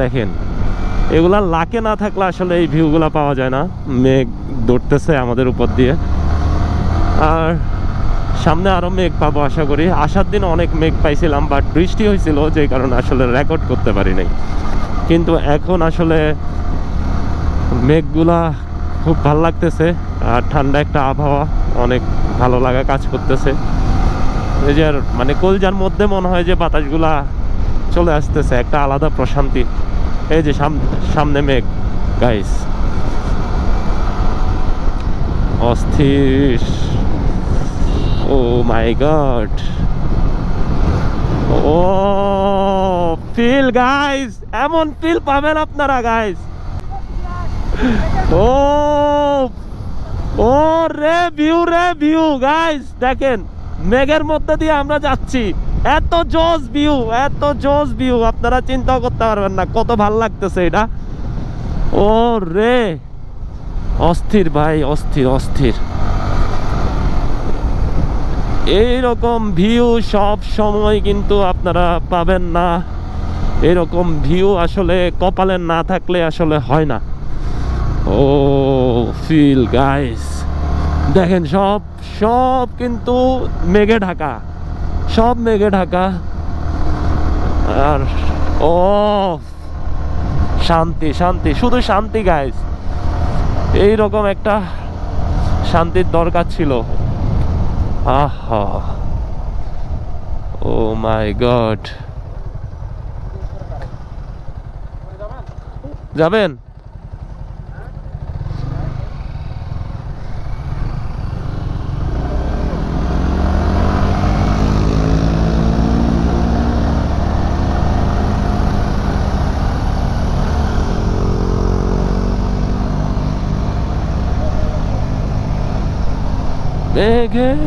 দেখেন এগুলা লাকে না থাকলে আসলে এই ভিউগুলা পাওয়া যায় না। মেঘ দৌড়তেছে আমাদের উপর দিয়ে, আর সামনে আরো মেঘ পাবো আশা করি। আসার দিন অনেক মেঘ পাইছিলাম, বাট বৃষ্টি হয়েছিল যে কারণে আসলে রেকর্ড করতে পারি নাই। কিন্তু এখন আসলে মেঘগুলা খুব ভালো লাগতেছে, আর ঠান্ডা একটা আবহাওয়া, অনেক ভালো লাগা কাজ করতেছে। এই যে মানে কলজার মধ্যে মনে হয় যে বাতাসগুলা চলে আসতেছে, একটা আলাদা প্রশান্তি। এই যে সামনে মেঘ গাইস, অস্থির। ও মাই গড, ও ফিল গাইস, এমন ফিল পাবেন আপনারা গাইস। ও ও রে ভিউ গাইস, দেখেন মেঘের মধ্যে দিয়ে আমরা যাচ্ছি। এত জোস ভিউ আপনারা চিন্তা করতে পারবেন না কত ভালো লাগতেছে এটা। ও রে অস্থির ভাই, অস্থির। এইরকম ভিউ সব সময় কিন্তু আপনারা পাবেন না। এরকম ভিউ আসলে কপালে না থাকলে আসলে হয় না। ও ফিল গাইস, দেখেন সব কিন্তু মেঘে ঢাকা, সব মেঘে ঢাকা। আর ও শান্তি, শুধু শান্তি গাইস। এইরকম একটা শান্তির দরকার ছিল। আহা, ও মাই গড। যাবেন? মেঘের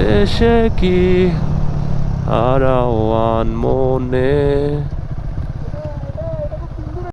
দেশে কি আরাওয়ান মনে